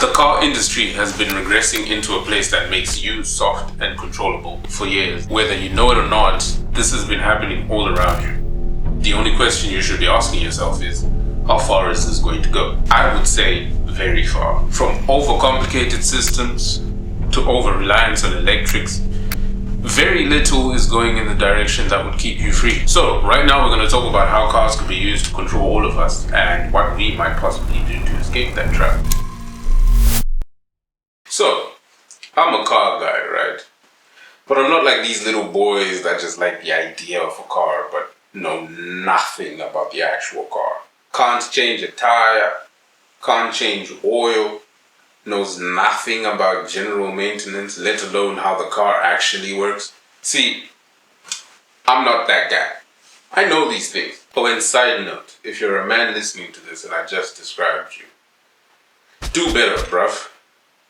The car industry has been regressing into a place that makes you soft and controllable for years. Whether you know it or not, this has been happening all around you. The only question you should be asking yourself is, how far is this going to go? I would say very far. From overcomplicated systems to over-reliance on electrics, very little is going in the direction that would keep you free. So right now we're going to talk about how cars could be used to control all of us and what we might possibly do to escape that trap. So, I'm a car guy, right? But I'm not like these little boys that just like the idea of a car but know nothing about the actual car. Can't change a tire, can't change oil, knows nothing about general maintenance, let alone how the car actually works. See, I'm not that guy. I know these things. Oh, and side note, if you're a man listening to this and I just described you, do better, bruv.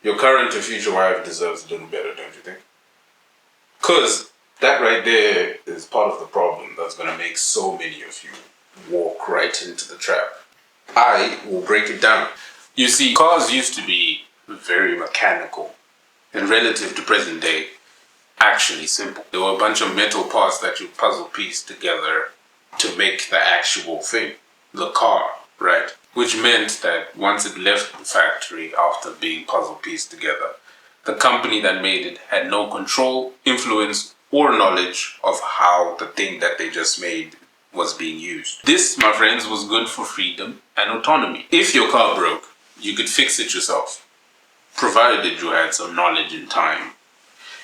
Your current or future wife deserves a little better, don't you think? Because that right there is part of the problem that's going to make so many of you walk right into the trap. I will break it down. You see, cars used to be very mechanical and relative to present day, actually simple. There were a bunch of metal parts that you puzzle piece together to make the actual thing, the car, right? Which meant that once it left the factory after being puzzle pieced together, the company that made it had no control, influence, or knowledge of how the thing that they just made was being used. This, my friends, was good for freedom and autonomy. If your car broke, you could fix it yourself, provided you had some knowledge and time.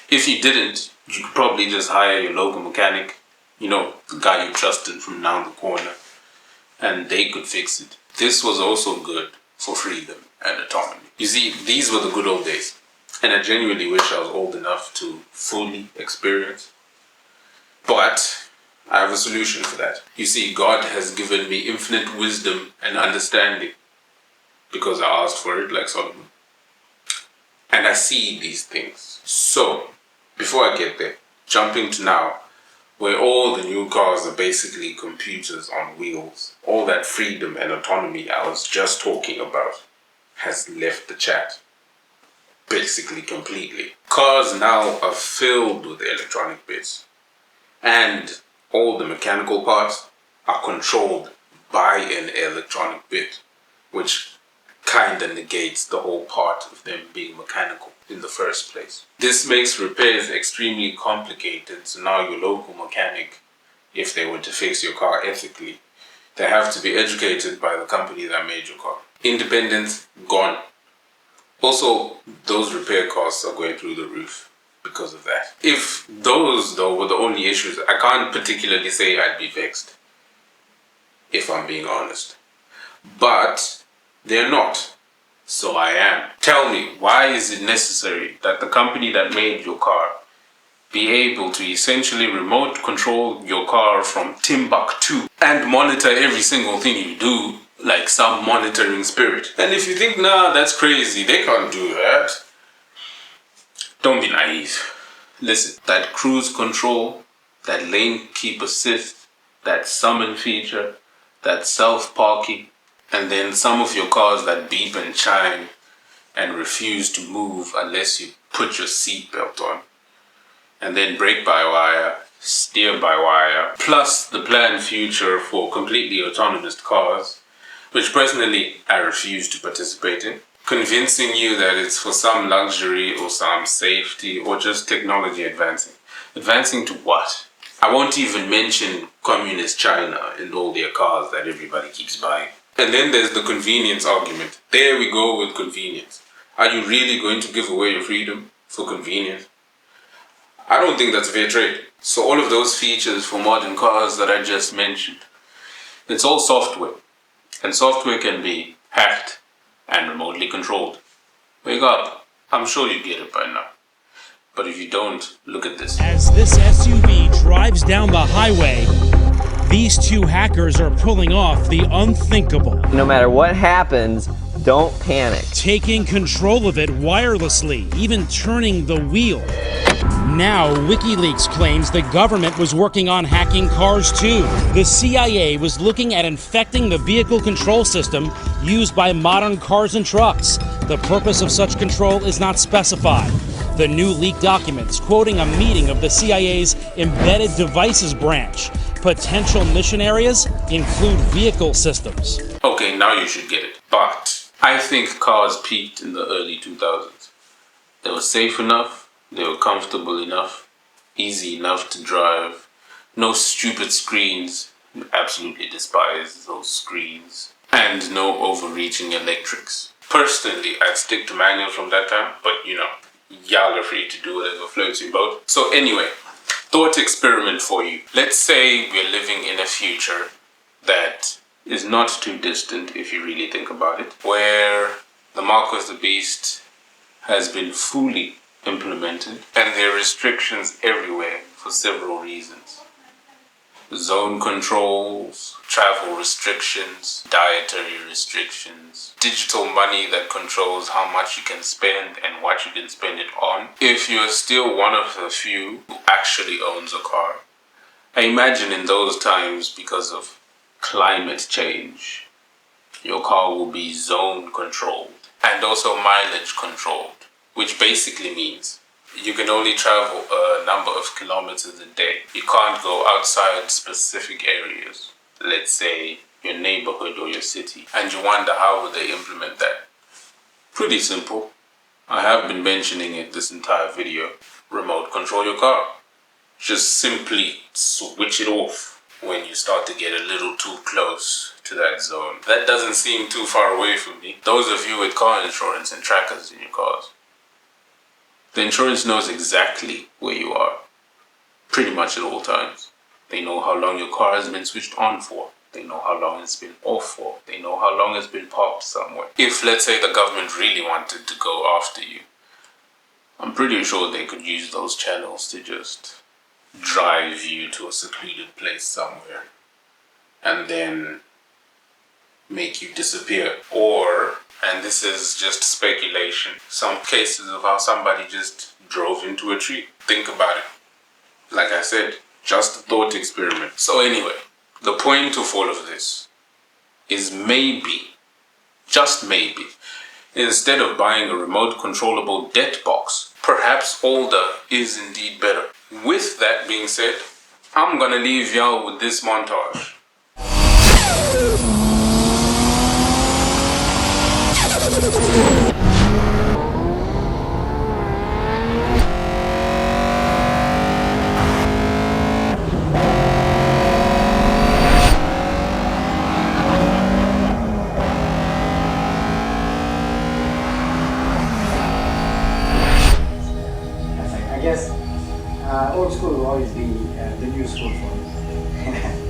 If you didn't, you could probably just hire your local mechanic, the guy you trusted from down the corner, and they could fix it. This was also good for freedom and autonomy. You see, these were the good old days, and I genuinely wish I was old enough to fully experience. But I have a solution for that. You see, God has given me infinite wisdom and understanding because I asked for it like Solomon. And I see these things. So, before I get there, jumping to now, where all the new cars are basically computers on wheels, all that freedom and autonomy I was just talking about has left the chat. Basically completely. Cars now are filled with electronic bits, and all the mechanical parts are controlled by an electronic bit, which kinda negates the whole part of them being mechanical in the first place. This makes repairs extremely complicated, so now your local mechanic, if they were to fix your car ethically, they have to be educated by the company that made your car. Independence gone. Also, those repair costs are going through the roof because of that. If those, though, were the only issues, I can't particularly say I'd be vexed, if I'm being honest. But they're not. So I am. Tell me, why is it necessary that the company that made your car be able to essentially remote control your car from Timbuktu and monitor every single thing you do like some monitoring spirit? And if you think, nah, that's crazy, they can't do that, don't be naive. Listen, that cruise control, that lane keep assist, that summon feature, that self-parking, and then some of your cars that beep and chime and refuse to move unless you put your seatbelt on. And then brake by wire, steer by wire, plus the planned future for completely autonomous cars, which personally I refuse to participate in. Convincing you that it's for some luxury or some safety or just technology advancing. Advancing to what? I won't even mention communist China and all their cars that everybody keeps buying. And then there's the convenience argument. There we go with convenience. Are you really going to give away your freedom for convenience? I don't think that's fair trade. So all of those features for modern cars that I just mentioned, it's all software. And software can be hacked and remotely controlled. Wake up. I'm sure you get it by now. But if you don't, look at this. As this SUV drives down the highway, these two hackers are pulling off the unthinkable. No matter what happens, Don't panic. taking control of it wirelessly, even turning the wheel. Now, WikiLeaks claims the government was working on hacking cars too. The CIA was looking at infecting the vehicle control system used by modern cars and trucks. The purpose of such control is not specified. The new leaked documents, quoting a meeting of the CIA's Embedded Devices branch. Potential mission areas include vehicle systems. Okay, now you should get it. But I think cars peaked in the early 2000s. They were safe enough, they were comfortable enough, easy enough to drive, no stupid screens, you absolutely despise those screens, and no overreaching electrics. Personally, I'd stick to manual from that time, but y'all are free to do whatever floats your boat. So anyway, thought experiment for you. Let's say we're living in a future that is not too distant if you really think about it, where the mark of the beast has been fully implemented and there are restrictions everywhere for several reasons. Zone controls, travel restrictions, dietary restrictions, digital money that controls how much you can spend and what you can spend it on. If you're still one of the few who actually owns a car, I imagine in those times, because of climate change, your car will be zone controlled and also mileage controlled, which basically means you can only travel a number of kilometers a day. You can't go outside specific areas, let's say your neighborhood or your city. And you wonder, how will they implement that? Pretty simple. I have been mentioning it this entire video. Remote control your car. Just simply switch it off when you start to get a little too close to that zone. That doesn't seem too far away from me. Those of you with car insurance and trackers in your cars, the insurance knows exactly where you are, pretty much at all times. They know how long your car has been switched on for. They know how long it's been off for. They know how long it's been parked somewhere. If, let's say, the government really wanted to go after you, I'm pretty sure they could use those channels to just drive you to a secluded place somewhere and then make you disappear. Or, and this is just speculation, some cases of how somebody just drove into a tree. Think about it. Like I said, just a thought experiment. So anyway, the point of all of this is maybe, just maybe, instead of buying a remote controllable debt box, perhaps older is indeed better. With that being said, I'm gonna leave y'all with this montage. I guess old school will always be the new school for me.